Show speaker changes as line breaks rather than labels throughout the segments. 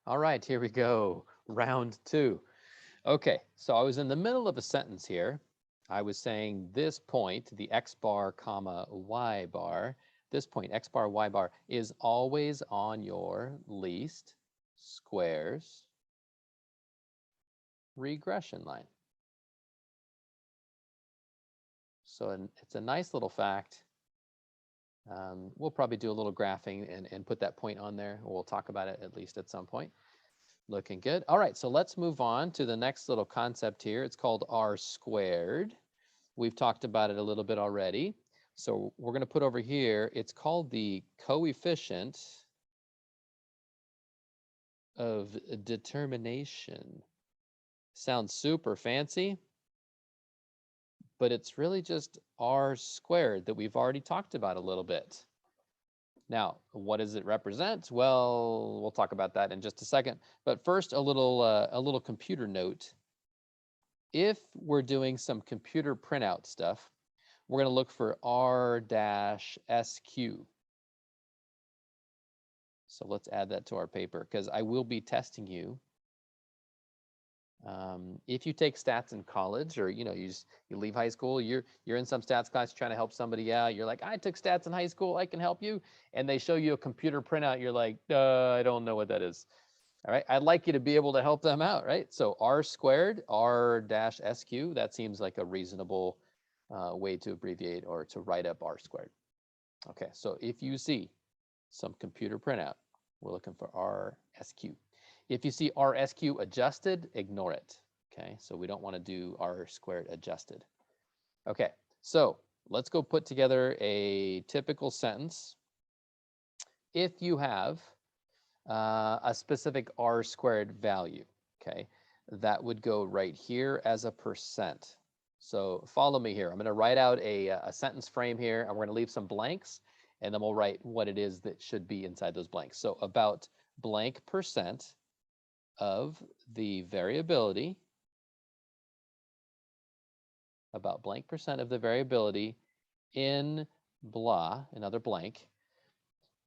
All right, here we go. Round two. Okay, so I was in the middle of a sentence here. I was saying this point, the x bar comma y bar, this point, x bar y bar, is always on your least squares regression line. So it's a nice little fact. We'll probably do a little graphing and put that point on there. We'll talk about it at least at some point. Looking good. All right, so let's move on to the next little concept here. It's called r squared. We've talked about it a little bit already. So we're going to put over here, it's called the coefficient of determination. Sounds super fancy, but it's really just r squared that we've already talked about a little bit. Now, what does it represent? Well, we'll talk about that in just a second. But first, a little computer note. If we're doing some computer printout stuff, we're going to look for R-SQ. So let's add that to our paper because I will be testing you. If you take stats in college, or you leave high school, you're in some stats class trying to help somebody out. You're like, I took stats in high school, I can help you, and they show you a computer printout. You're like, I don't know what that is. All right, I'd like you to be able to help them out, right? So R squared, R-SQ, that seems like a reasonable way to abbreviate or to write up R squared. Okay, so if you see some computer printout, we're looking for R-SQ. If you see R-SQ adjusted, ignore it. Okay, so we don't want to do R squared adjusted. Okay, so let's go put together a typical sentence. If you have a specific R squared value, okay, that would go right here as a percent. So follow me here. I'm going to write out a sentence frame here, and we're going to leave some blanks, and then we'll write what it is that should be inside those blanks. So about blank percent of the variability, about blank percent of the variability in blah, another blank,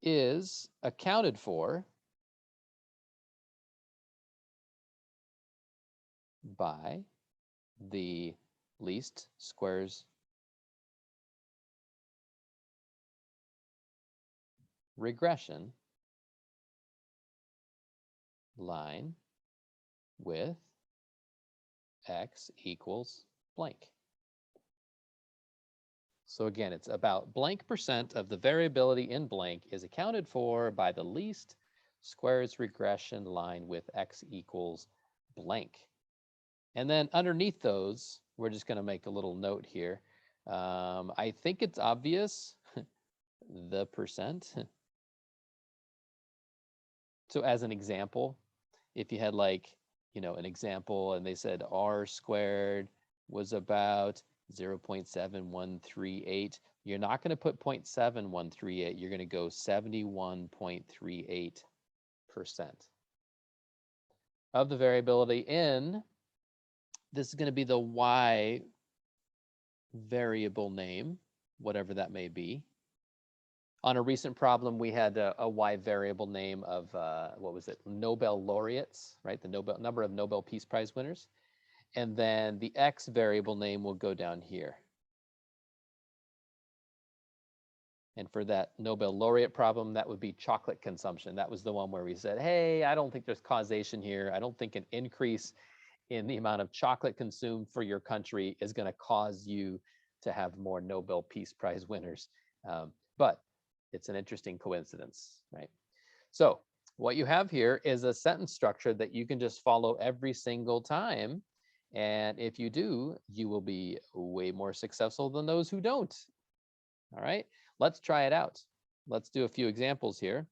is accounted for by the least squares regression line with x equals blank. So again, it's about blank percent of the variability in blank is accounted for by the least squares regression line with x equals blank. And then underneath those, we're just going to make a little note here. I think it's obvious, the percent. So as an example, if you had like, an example and they said r squared was about 0.7138, you're not going to put 0.7138. You're going to go 71.38% of the variability in, this is going to be the y variable name, whatever that may be. On a recent problem, we had a y variable name of, what was it, Nobel laureates, right? The number of Nobel Peace Prize winners. And then the x variable name will go down here. And for that Nobel laureate problem, that would be chocolate consumption. That was the one where we said, hey, I don't think there's causation here. I don't think an increase in the amount of chocolate consumed for your country is going to cause you to have more Nobel Peace Prize winners. But it's an interesting coincidence, right? So what you have here is a sentence structure that you can just follow every single time. And if you do, you will be way more successful than those who don't. All right, let's try it out. Let's do a few examples here.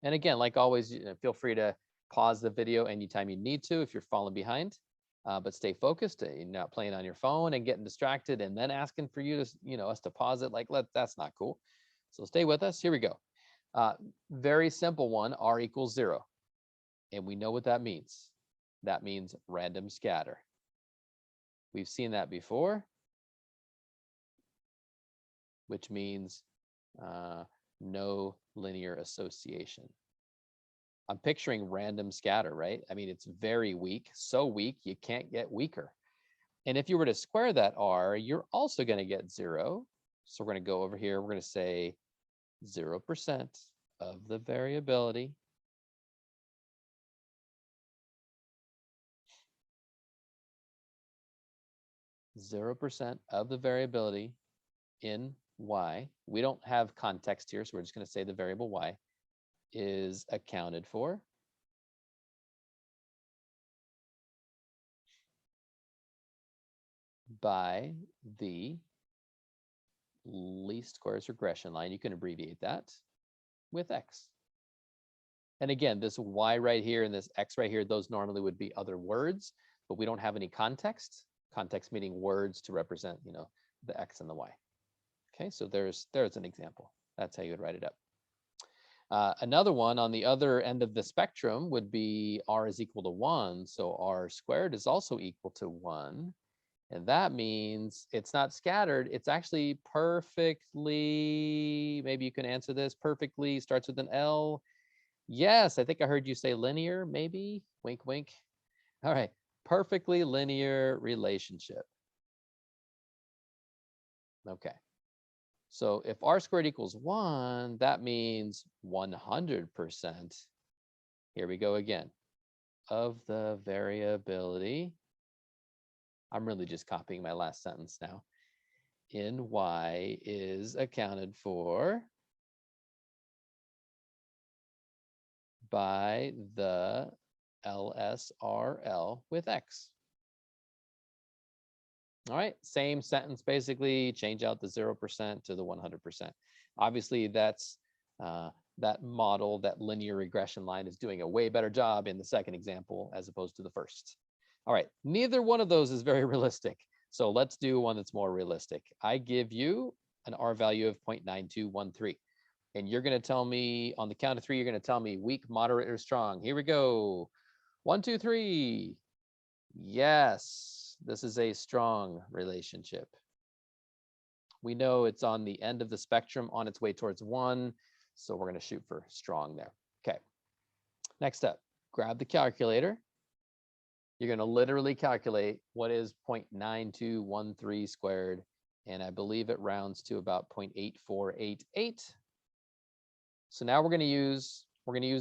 And again, like always, feel free to pause the video anytime you need to if you're falling behind. But stay focused. You're not playing on your phone and getting distracted and then asking for you to, us to pause it. That's not cool. So stay with us. Here we go. Very simple one, r equals 0. And we know what that means. That means random scatter. We've seen that before, which means no linear association. I'm picturing random scatter, right? I mean, it's very weak, so weak, you can't get weaker. And if you were to square that R, you're also going to get 0. So we're going to go over here. We're going to say 0% of the variability 0% of the variability in y. We don't have context here, so we're just going to say the variable y is accounted for by the least squares regression line. You can abbreviate that with x. And again, this y right here and this x right here, those normally would be other words, but we don't have any context. Context meaning words to represent, the x and the y. Okay, so there's an example. That's how you would write it up. Another one on the other end of the spectrum would be r is equal to 1. So r squared is also equal to 1. And that means it's not scattered. It's actually perfectly, maybe you can answer this, perfectly starts with an L. Yes, I think I heard you say linear, maybe. Wink, wink. All right, perfectly linear relationship. Okay. So if r squared equals 1, that means 100%. Here we go again. Of the variability. I'm really just copying my last sentence now. In y is accounted for by the LSRL with x. All right, same sentence basically, change out the 0% to the 100%. Obviously, that's that model, that linear regression line is doing a way better job in the second example as opposed to the first. All right, neither one of those is very realistic. So let's do one that's more realistic. I give you an R value of 0.9213. And you're going to tell me on the count of 3, you're going to tell me weak, moderate, or strong. Here we go. 1, 2, 3. Yes, this is a strong relationship. We know it's on the end of the spectrum on its way towards 1. So we're going to shoot for strong there. Okay. Next up, grab the calculator. You're going to literally calculate what is 0.9213 squared. And I believe it rounds to about 0.8488. So now we're going to use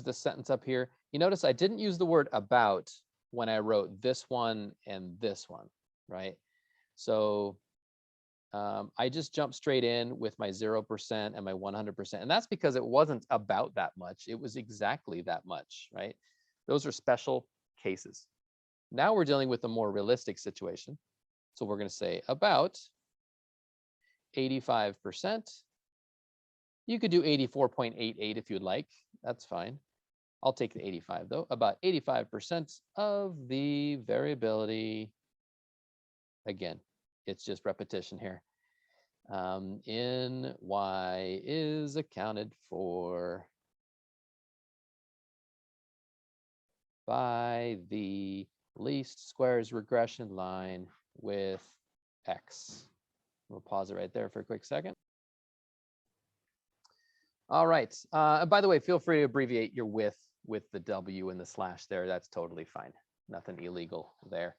this sentence up here. You notice I didn't use the word about when I wrote this one and this one, right? So I just jumped straight in with my 0% and my 100%. And that's because it wasn't about that much. It was exactly that much, right? Those are special cases. Now we're dealing with a more realistic situation. So we're going to say about 85%. You could do 84.88 if you'd like. That's fine. I'll take the 85 though. About 85% of the variability. Again, it's just repetition here. In y is accounted for by the least squares regression line with x. We'll pause it right there for a quick second. All right. By the way, feel free to abbreviate your with the W and the slash there. That's totally fine. Nothing illegal there.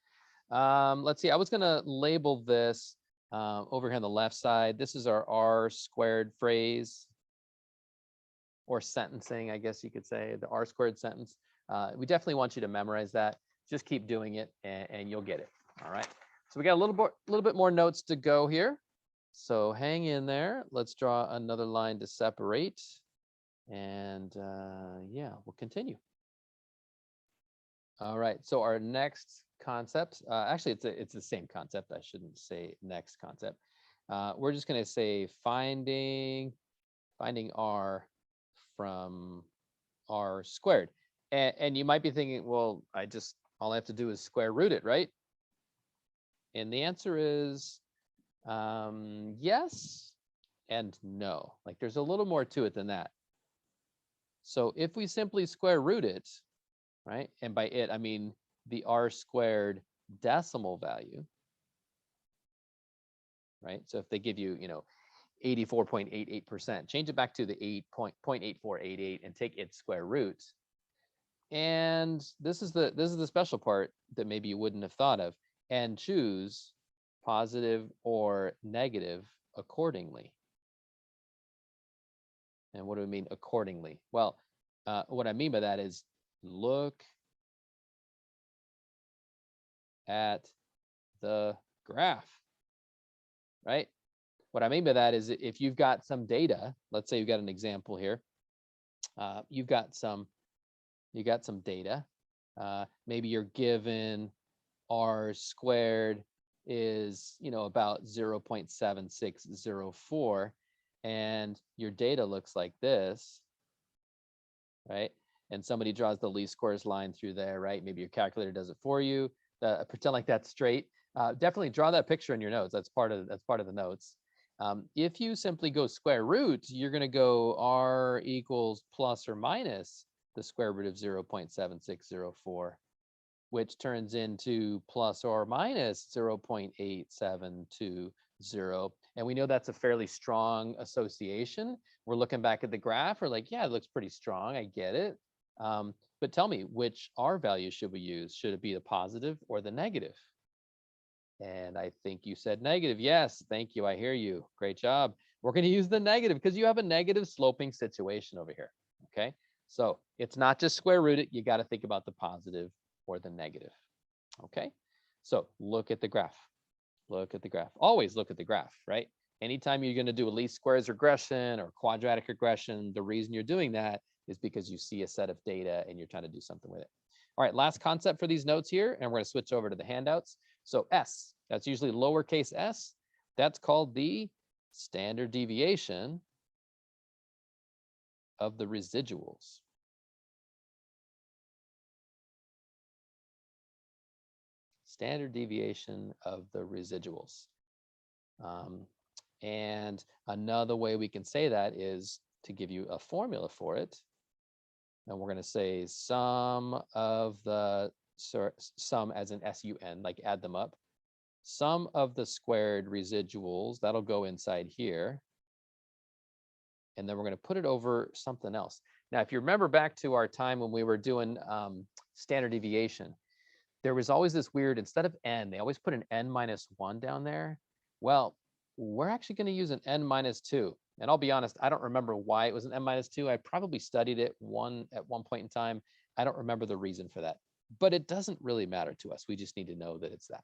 Let's see. I was going to label this over here on the left side. This is our R squared phrase or sentencing, I guess you could say, the R squared sentence. We definitely want you to memorize that. Just keep doing it and you'll get it. All right. So we got a little bit more notes to go here. So hang in there. Let's draw another line to separate. And yeah, we'll continue. All right. So our next concept, actually, it's the same concept. I shouldn't say next concept. We're just going to say finding R from R squared. And you might be thinking, well, all I have to do is square root it, right? And the answer is yes and no. Like there's a little more to it than that. So if we simply square root it, right? And by it, I mean the R squared decimal value, right? So if they give you, 84.88%, change it back to the 0.8488 and take its square root. And this is the special part that maybe you wouldn't have thought of. And choose positive or negative accordingly. And what do we mean accordingly? Well, what I mean by that is look at the graph, right? What I mean by that is if you've got some data, let's say you've got an example here. You've got some data. Maybe you're given r squared is, about 0.7604, and your data looks like this, right? And somebody draws the least squares line through there, right? Maybe your calculator does it for you. Pretend like that's straight. Definitely draw that picture in your notes. That's part of the notes. If you simply go square root, you're going to go r equals plus or minus the square root of 0.7604, which turns into plus or minus 0.8720. And we know that's a fairly strong association. We're looking back at the graph. We're like, yeah, it looks pretty strong. I get it. But tell me, which R value should we use? Should it be the positive or the negative? And I think you said negative. Yes, thank you. I hear you. Great job. We're going to use the negative because you have a negative sloping situation over here. Okay. So it's not just square root it. You got to think about the positive or the negative. Okay. So look at the graph. Look at the graph. Always look at the graph, right? Anytime you're going to do a least squares regression or quadratic regression, the reason you're doing that is because you see a set of data and you're trying to do something with it. All right, last concept for these notes here, and we're going to switch over to the handouts. So S, that's usually lowercase s. That's called the standard deviation of the residuals. Standard deviation of the residuals. And another way we can say that is to give you a formula for it. And we're going to say sum of the, sum as in SUN, like add them up. Sum of the squared residuals, that'll go inside here. And then we're going to put it over something else. Now, if you remember back to our time when we were doing standard deviation, there was always this weird, instead of n, they always put an n minus 1 down there. Well, we're actually going to use an n minus 2. And I'll be honest, I don't remember why it was an n minus 2. I probably studied it at one point in time. I don't remember the reason for that. But it doesn't really matter to us. We just need to know that it's that.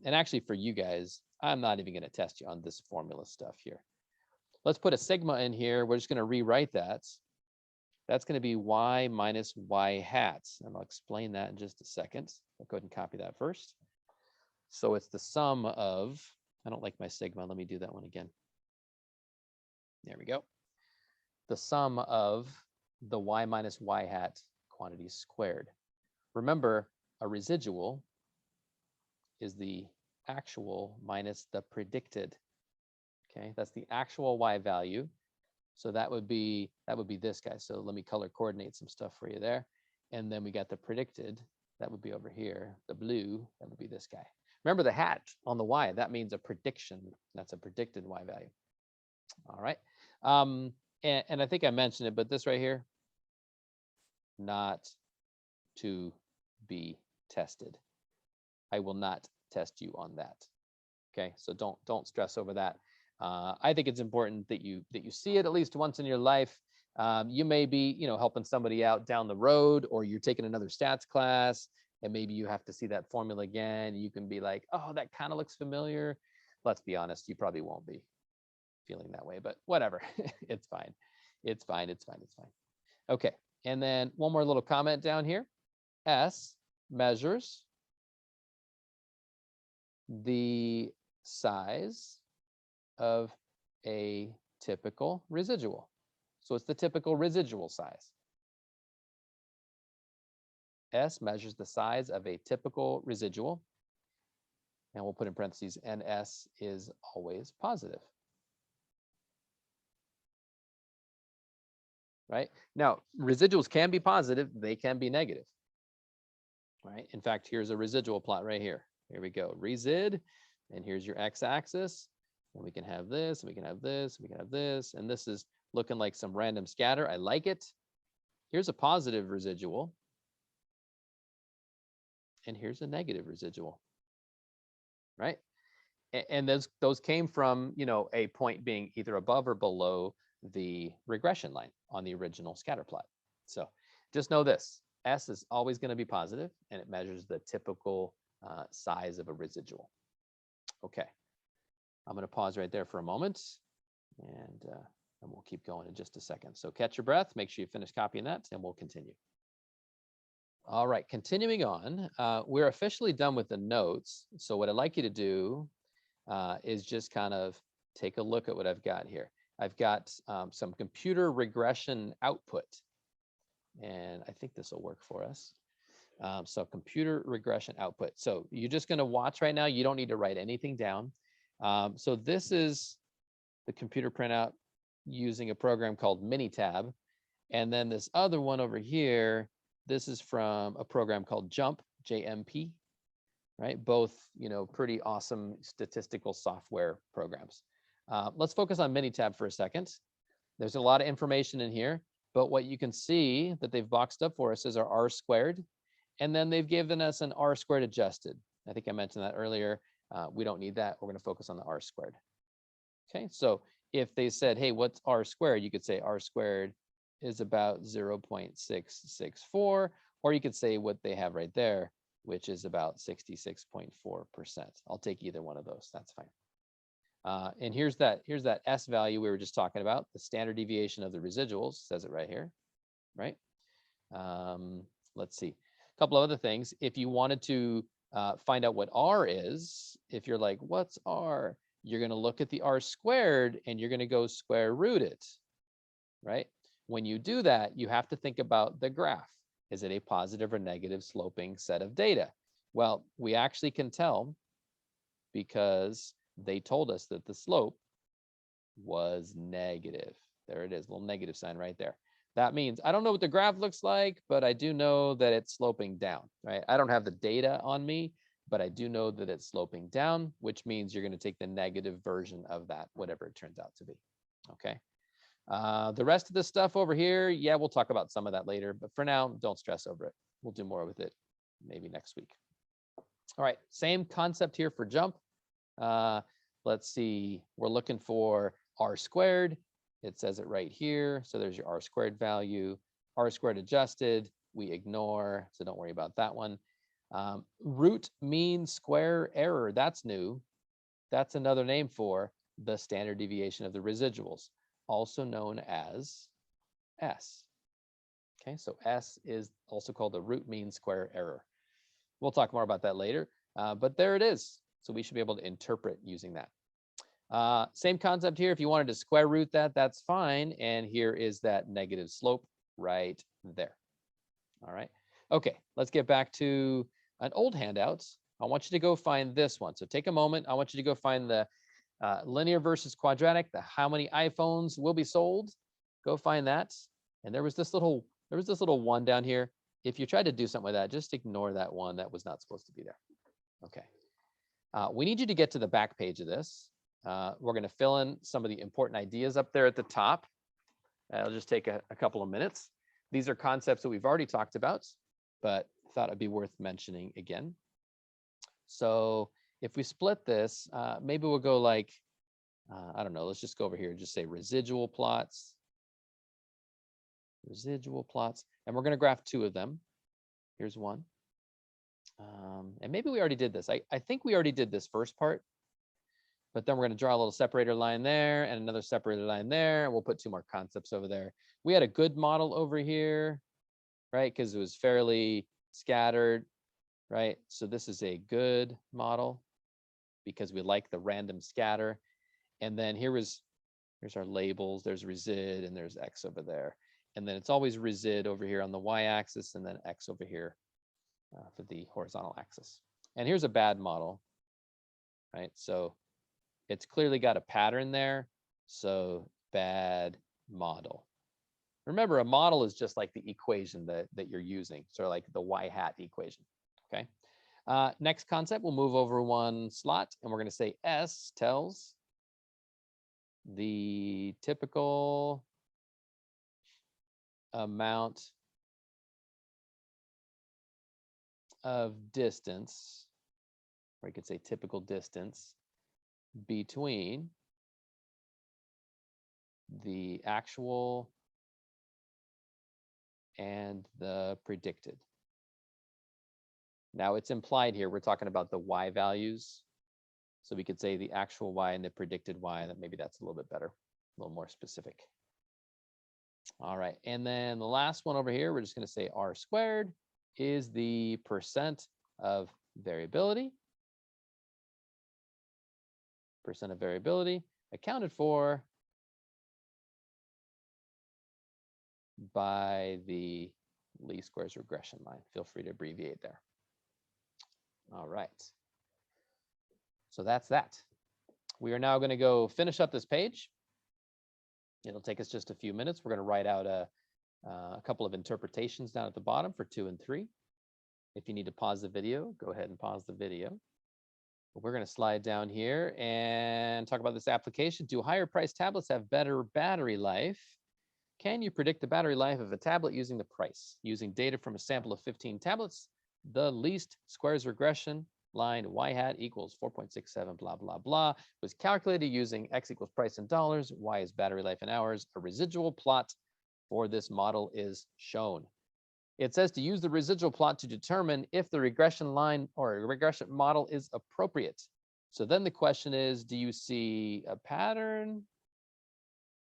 And actually, for you guys, I'm not even going to test you on this formula stuff here. Let's put a sigma in here. We're just going to rewrite that. That's going to be y minus y hat. And I'll explain that in just a second. I'll go ahead and copy that first. So it's the sum of, I don't like my sigma. Let me do that one again. There we go. The sum of the y minus y hat quantities squared. Remember, a residual is the actual minus the predicted. Okay, that's the actual y value. So that would be this guy. So let me color coordinate some stuff for you there. And then we got the predicted. That would be over here. The blue, that would be this guy. Remember the hat on the y, that means a prediction. That's a predicted y value. All right. And I think I mentioned it, but this right here, not to be tested. I will not test you on that. Okay, so don't stress over that. I think it's important that you see it at least once in your life. You may be, helping somebody out down the road, or you're taking another stats class, and maybe you have to see that formula again. You can be like, oh, that kind of looks familiar. Let's be honest, you probably won't be feeling that way, but whatever. It's fine. It's fine. It's fine. It's fine. Okay, and then one more little comment down here. S measures the size of a typical residual. So it's the typical residual size. S measures the size of a typical residual. And we'll put in parentheses, and S is always positive. Right? Now, residuals can be positive, they can be negative. Right? In fact, here's a residual plot right here. Here we go, resid, and here's your x-axis. And we can have this, and we can have this, and we can have this, and this is looking like some random scatter. I like it. here's a positive residual, and here's a negative residual, right? And those came from, you know, a point being either above or below the regression line on the original scatter plot. So just know this, S is always going to be positive, and it measures the typical size of a residual. Okay, I'm going to pause right there for a moment, and we'll keep going in just a second. So catch your breath, make sure you finish copying that, and we'll continue. All right, continuing on, we're officially done with the notes. So what I'd like you to do is just kind of take a look at what I've got here. I've got some computer regression output, and I think this will work for us. So computer regression output. So you're just going to watch right now. You don't need to write anything down. So this is the computer printout using a program called Minitab. And then this other one over here, this is from a program called Jump, JMP, right? Both, you know, pretty awesome statistical software programs. Let's focus on Minitab for a second. There's a lot of information in here, but what you can see that they've boxed up for us is our R squared, and then they've given us an R squared adjusted. I think I mentioned that earlier. We don't need that. We're going to focus on the R squared. Okay, so if they said, hey, what's R squared? You could say R squared is about 0.664, or you could say what they have right there, which is about 66.4%. I'll take either one of those. That's fine. And here's that S value we were just talking about, the standard deviation of the residuals, says it right here, right? Let's see. A couple of other things. If you wanted to find out what R is, if you're like, what's R? You're going to look at the R squared and you're going to go square root it, right? When you do that, you have to think about the graph. Is it a positive or negative sloping set of data? Well, we actually can tell because they told us that the slope was negative. There it is, a little negative sign right there. That means I don't know what the graph looks like, but I do know that it's sloping down, right? I don't have the data on me, but I do know that it's sloping down, which means you're going to take the negative version of that, whatever it turns out to be. Okay. The rest of the stuff over here, yeah, we'll talk about some of that later, but for now, don't stress over it. We'll do more with it maybe next week. All right, same concept here for jump. Let's see, we're looking for R squared. It says it right here. So there's your R squared value. R squared adjusted, we ignore, so don't worry about that one. Root mean square error, that's new. That's another name for the standard deviation of the residuals, also known as S. Okay, so S is also called the root mean square error. We'll talk more about that later, but there it is. So we should be able to interpret using that. Same concept here. If you wanted to square root that, that's fine. And here is that negative slope right there. All right. Okay, let's get back to an old handout. I want you to go find this one. So take a moment. I want you to go find the linear versus quadratic, the how many iPhones will be sold. Go find that. And there was this little one down here. If you tried to do something with that, just ignore that one. That was not supposed to be there. Okay. We need you to get to the back page of this. We're going to fill in some of the important ideas up there at the top. It'll just take a couple of minutes. These are concepts that we've already talked about, but thought it'd be worth mentioning again. So if we split this, maybe we'll go like, I don't know, let's just go over here and just say residual plots. Residual plots. And we're going to graph two of them. Here's one. And maybe we already did this. I think we already did this first part, but then we're going to draw a little separator line there and another separator line there. And we'll put two more concepts over there. We had a good model over here, right? Because it was fairly scattered, right? So this is a good model because we like the random scatter. And then here's our labels. There's resid and there's X over there. And then it's always resid over here on the Y-axis and then X over here for the horizontal axis. And here's a bad model, right? So it's clearly got a pattern there. So bad model. Remember, a model is just like the equation that you're using. So like the Y hat equation, okay? Next concept, we'll move over one slot and we're gonna say S tells the typical amount of distance, or you could say typical distance, between the actual and the predicted. Now it's implied here, we're talking about the y values. So we could say the actual y and the predicted y, that maybe that's a little bit better, a little more specific. All right, and then the last one over here, we're just gonna say r squared is the percent of variability. Percent of variability accounted for by the least squares regression line. Feel free to abbreviate there. All right. So that's that. We are now going to go finish up this page. It'll take us just a few minutes. We're going to write out a couple of interpretations down at the bottom for 2 and 3. If you need to pause the video, go ahead and pause the video. But we're going to slide down here and talk about this application. Do higher priced tablets have better battery life? Can you predict the battery life of a tablet using the price? Using data from a sample of 15 tablets, the least squares regression line y hat equals 4.67 blah blah blah was calculated using x equals price in dollars, y is battery life in hours. A residual plot for this model is shown. It says to use the residual plot to determine if the regression line or regression model is appropriate. So then the question is, do you see a pattern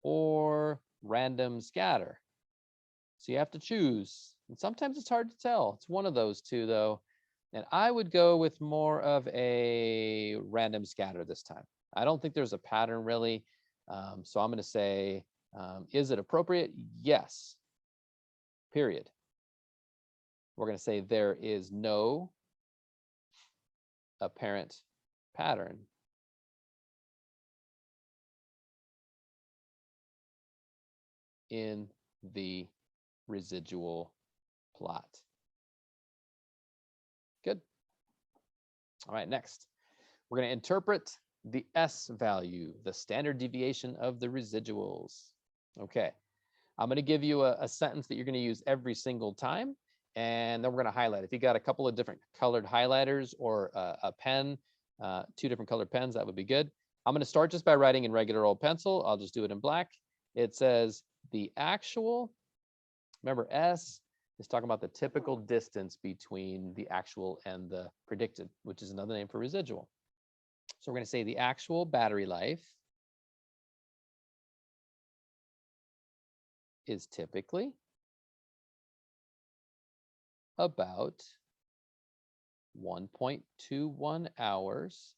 or random scatter? So you have to choose. And sometimes it's hard to tell. It's one of those two, though. And I would go with more of a random scatter this time. I don't think there's a pattern really. So I'm going to say, is it appropriate? Yes. Period. We're going to say there is no apparent pattern in the residual plot. Good. All right, next. We're going to interpret the S value, the standard deviation of the residuals. Okay. I'm going to give you a sentence that you're going to use every single time, and then we're going to highlight. If you got a couple of different colored highlighters or a pen, 2 different colored pens, that would be good. I'm going to start just by writing in regular old pencil. I'll just do it in black. It says the actual, remember S is talking about the typical distance between the actual and the predicted, which is another name for residual. So we're going to say the actual battery life is typically about 1.21 hours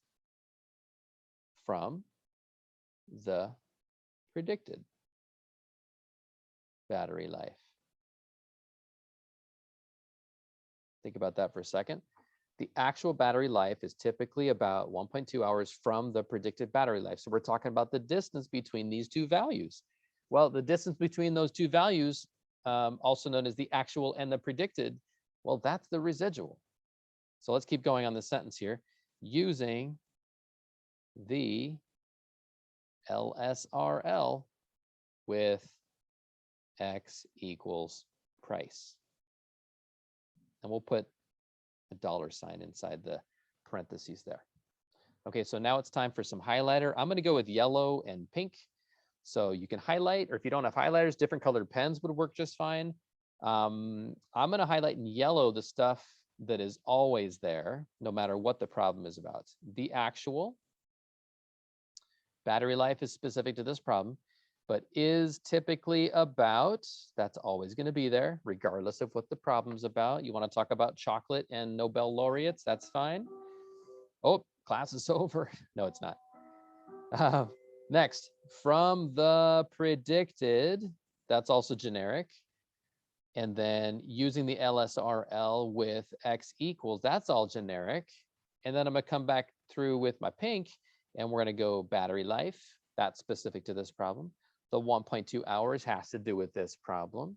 from the predicted battery life. Think about that for a second. The actual battery life is typically about 1.2 hours from the predicted battery life. So we're talking about the distance between these two values. Well, the distance between those two values, also known as the actual and the predicted, well, that's the residual. So let's keep going on the sentence here. Using the LSRL with X equals price. And we'll put a $sign inside the parentheses there. Okay, so now it's time for some highlighter. I'm going to go with yellow and pink. So you can highlight, or if you don't have highlighters, different colored pens would work just fine. I'm going to highlight in yellow the stuff that is always there, no matter what the problem is about. The actual battery life is specific to this problem, but is typically about, that's always going to be there, regardless of what the problem's about. You want to talk about chocolate and Nobel laureates, that's fine. Oh, class is over. No, it's not. Next, from the predicted, that's also generic. And then using the LSRL with X equals, that's all generic. And then I'm going to come back through with my pink, and we're going to go battery life. That's specific to this problem. The 1.2 hours has to do with this problem.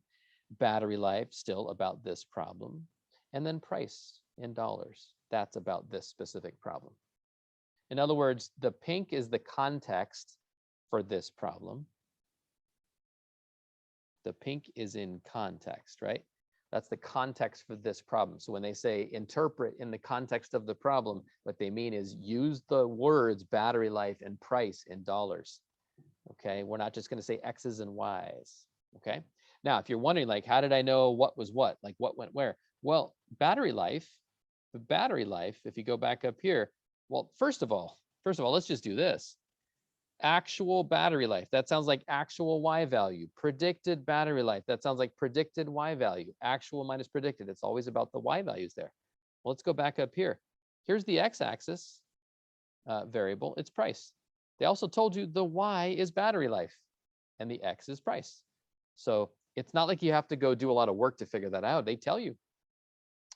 Battery life, still about this problem. And then price in dollars. That's about this specific problem. In other words, the pink is the context for this problem. The pink is in context, right? That's the context for this problem. So when they say interpret in the context of the problem, what they mean is use the words battery life and price in dollars. Okay, we're not just going to say X's and Y's. Okay, now if you're wondering, like, how did I know what was what, like what went where? Well, battery life, the battery life, if you go back up here, well, first of all, let's just do this. Actual battery life, that sounds like actual Y value. Predicted battery life, that sounds like predicted Y value. Actual minus predicted, it's always about the Y values there. Well, let's go back up here. Here's the X-axis variable, it's price. They also told you the Y is battery life and the X is price. So it's not like you have to go do a lot of work to figure that out. They tell you.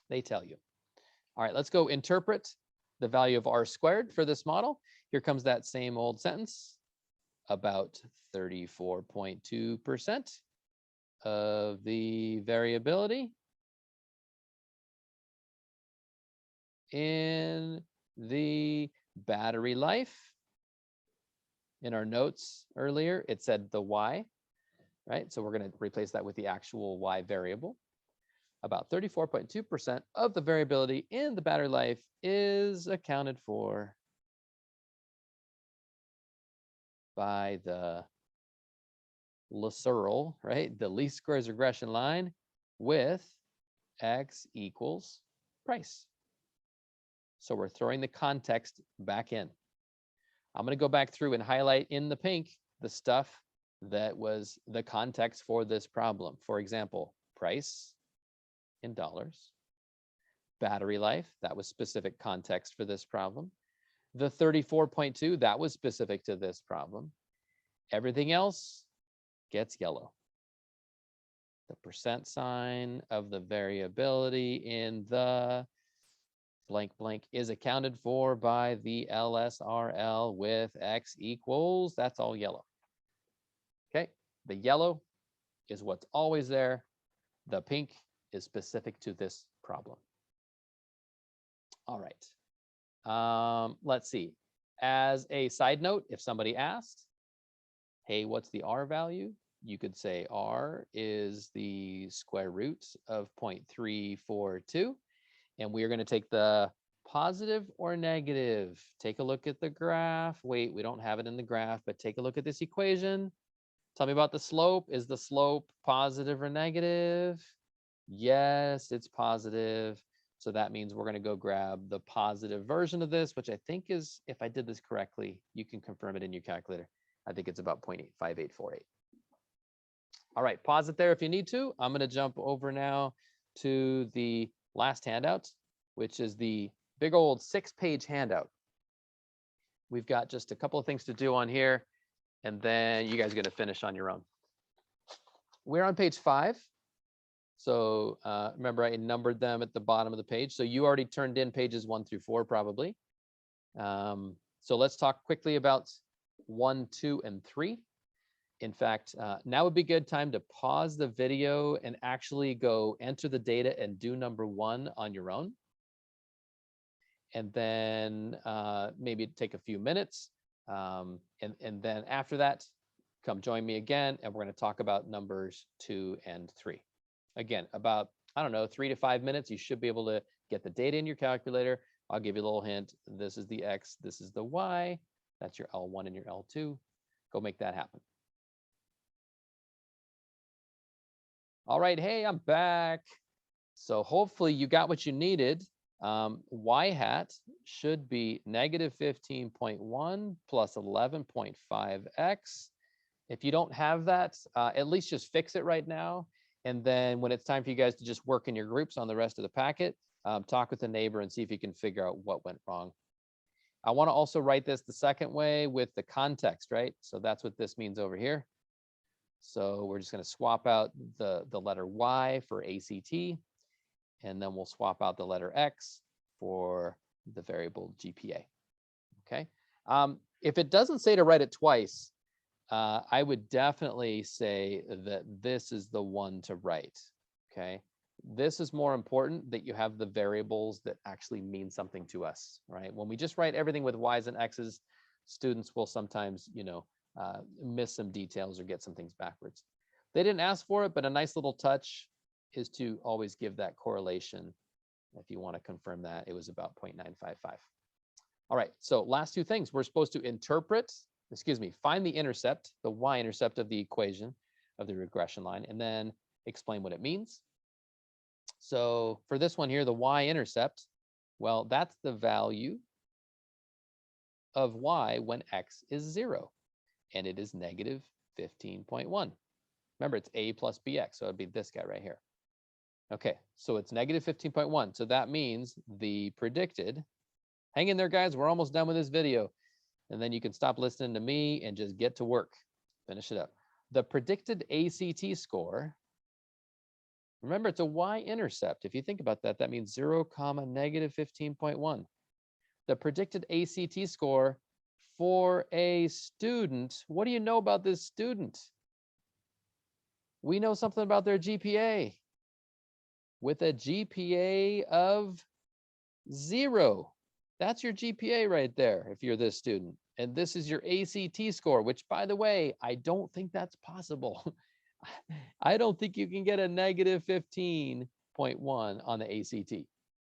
They tell you. All right, let's go interpret the value of R squared for this model. Here comes that same old sentence. About 34.2% of the variability in the battery life. In our notes earlier, it said the Y, right? So we're going to replace that with the actual Y variable. About 34.2% of the variability in the battery life is accounted for by the Searle, right? The least squares regression line with X equals price. So we're throwing the context back in. I'm going to go back through and highlight in the pink the stuff that was the context for this problem. For example, price in dollars, battery life, that was specific context for this problem. The 34.2, that was specific to this problem. Everything else gets yellow. The percent sign of the variability in the blank blank is accounted for by the LSRL with X equals, that's all yellow. Okay, the yellow is what's always there. The pink is specific to this problem. All right. Let's see. As a side note, if somebody asked, hey, what's the R value? You could say R is the square root of 0.342. And we are going to take the positive or negative. Take a look at the graph. Wait, we don't have it in the graph, but take a look at this equation. Tell me about the slope. Is the slope positive or negative? Yes, it's positive. So that means we're going to go grab the positive version of this, which I think is, if I did this correctly, you can confirm it in your calculator. I think it's about 0.85848. All right, pause it there if you need to. I'm going to jump over now to the last handout, which is the big old 6-page handout. We've got just a couple of things to do on here, and then you guys are going to finish on your own. We're on page 5. So remember, I numbered them at the bottom of the page. So you already turned in pages 1 through 4, probably. So let's talk quickly about 1, 2, and 3. In fact, now would be a good time to pause the video and actually go enter the data and do number 1 on your own. And then maybe take a few minutes. And then after that, come join me again, and we're going to talk about numbers 2 and 3. Again, about, I don't know, 3 to 5 minutes, you should be able to get the data in your calculator. I'll give you a little hint. This is the X, this is the Y. That's your L1 and your L2. Go make that happen. All right, hey, I'm back. So hopefully you got what you needed. Y hat should be negative 15.1 plus 11.5x. If you don't have that, at least just fix it right now. And then when it's time for you guys to just work in your groups on the rest of the packet, talk with a neighbor and see if you can figure out what went wrong. I want to also write this the second way with the context, right? So that's what this means over here. So we're just going to swap out the letter Y for ACT, and then we'll swap out the letter X for the variable GPA. Okay. If it doesn't say to write it twice, I would definitely say that this is the one to write. Okay. This is more important, that you have the variables that actually mean something to us, right? When we just write everything with Y's and X's, students will sometimes, miss some details or get some things backwards. They didn't ask for it, but a nice little touch. is to always give that correlation. If you want to confirm that, it was about 0.955. All right, so last two things. We're supposed to find the intercept, the y-intercept of the equation of the regression line, and then explain what it means. So for this one here, the y-intercept, well, that's the value of y when x is 0, and it is negative 15.1. Remember, it's a plus bx, so it'd be this guy right here. Okay, so it's negative 15.1. So that means the predicted, hang in there, guys, we're almost done with this video. And then you can stop listening to me and just get to work. Finish it up. The predicted ACT score, remember, it's a y-intercept. If you think about that, that means 0, negative 15.1. The predicted ACT score for a student, what do you know about this student? We know something about their GPA. With a GPA of 0. That's your GPA right there if you're this student. And this is your ACT score, which, by the way, I don't think that's possible. I don't think you can get a negative 15.1 on the ACT.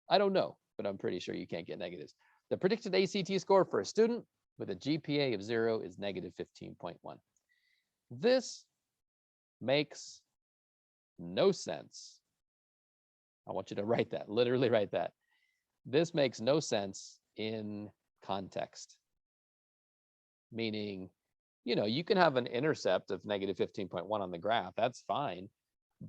I don't know, but I'm pretty sure you can't get negatives. The predicted ACT score for a student with a GPA of 0 is negative 15.1. This makes no sense. I want you to write that, literally write that. This makes no sense in context. Meaning, you know, you can have an intercept of negative 15.1 on the graph, that's fine.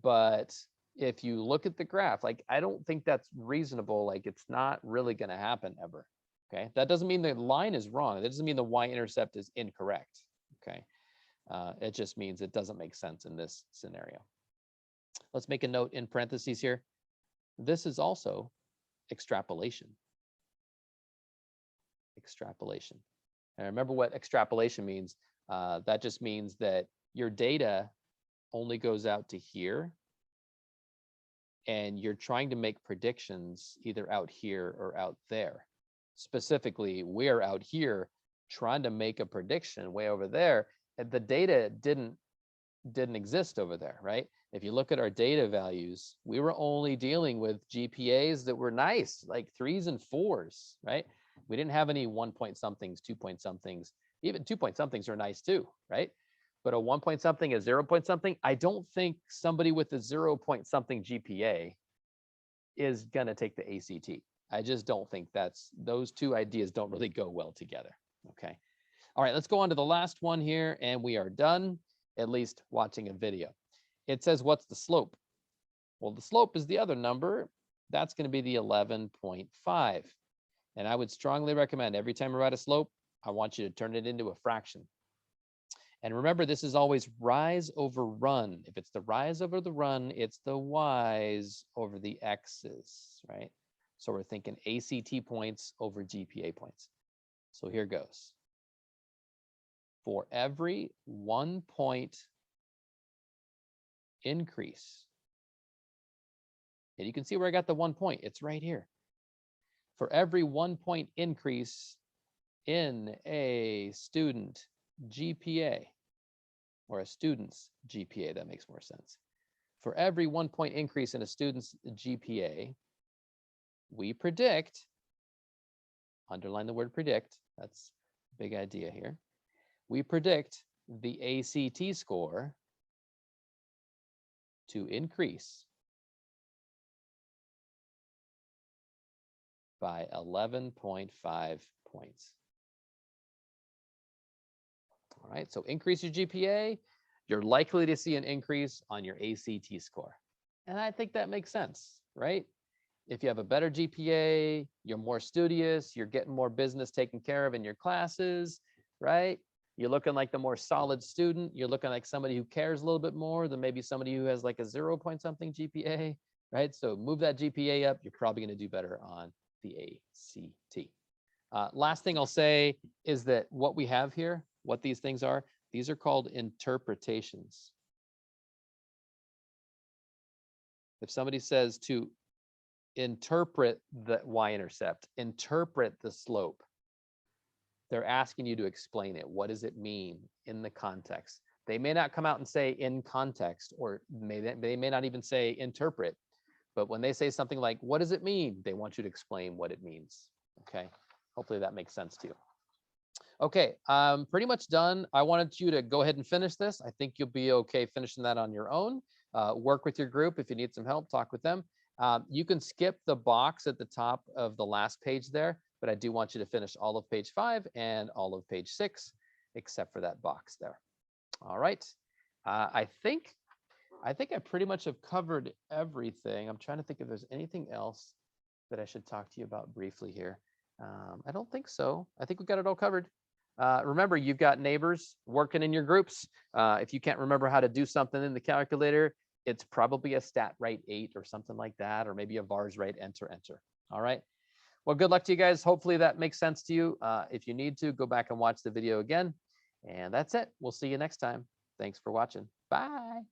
But if you look at the graph, like, I don't think that's reasonable. Like, it's not really going to happen ever. Okay, that doesn't mean the line is wrong. That doesn't mean the y-intercept is incorrect. Okay, it just means it doesn't make sense in this scenario. Let's make a note in parentheses here. This is also extrapolation. Extrapolation. And remember what extrapolation means. That just means that your data only goes out to here, and you're trying to make predictions either out here or out there. Specifically, we're out here trying to make a prediction way over there, and the data didn't exist over there, right? If you look at our data values, we were only dealing with GPAs that were nice, like 3s and 4s, right? We didn't have any 1 point somethings, 2 point somethings. Even 2 point somethings are nice too, right? But a 1 point something, a 0 point something, I don't think somebody with a 0 point something GPA is gonna take the ACT. I just don't think those two ideas don't really go well together, okay? All right, let's go on to the last one here, and we are done, at least watching a video. It says, what's the slope? Well, the slope is the other number. That's going to be the 11.5. And I would strongly recommend every time you write a slope, I want you to turn it into a fraction. And remember, this is always rise over run. If it's the rise over the run, it's the y's over the x's, right? So we're thinking ACT points over GPA points. So here goes. For every 1 point increase, and you can see where I got the 1 point, it's right here. For every 1 point increase in a student GPA, or a student's GPA, that makes more sense. For every 1 point increase in a student's GPA, we predict, underline the word predict, that's a big idea here. We predict the ACT score to increase by 11.5 points. All right, so increase your GPA, you're likely to see an increase on your ACT score. And I think that makes sense, right? If you have a better GPA, you're more studious, you're getting more business taken care of in your classes, right? You're looking like the more solid student. You're looking like somebody who cares a little bit more than maybe somebody who has like a 0 point something GPA, right? So move that GPA up. You're probably going to do better on the ACT. Last thing I'll say is that what we have here, what these things are, these are called interpretations. If somebody says to interpret the y-intercept, interpret the slope, they're asking you to explain it. What does it mean in the context? They may not come out and say in context, or they may not even say interpret. But when they say something like, what does it mean? They want you to explain what it means. Okay. Hopefully that makes sense to you. Okay, pretty much done. I wanted you to go ahead and finish this. I think you'll be okay finishing that on your own. Work with your group. If you need some help, talk with them. You can skip the box at the top of the last page there, but I do want you to finish all of page 5 and all of page 6, except for that box there. All right. I think I pretty much have covered everything. I'm trying to think if there's anything else that I should talk to you about briefly here. I don't think so. I think we got it all covered. Remember, you've got neighbors working in your groups. If you can't remember how to do something in the calculator, it's probably a stat right 8 or something like that, or maybe a vars right enter. All right. Well, good luck to you guys. Hopefully that makes sense to you. If you need to, go back and watch the video again. And that's it. We'll see you next time. Thanks for watching. Bye.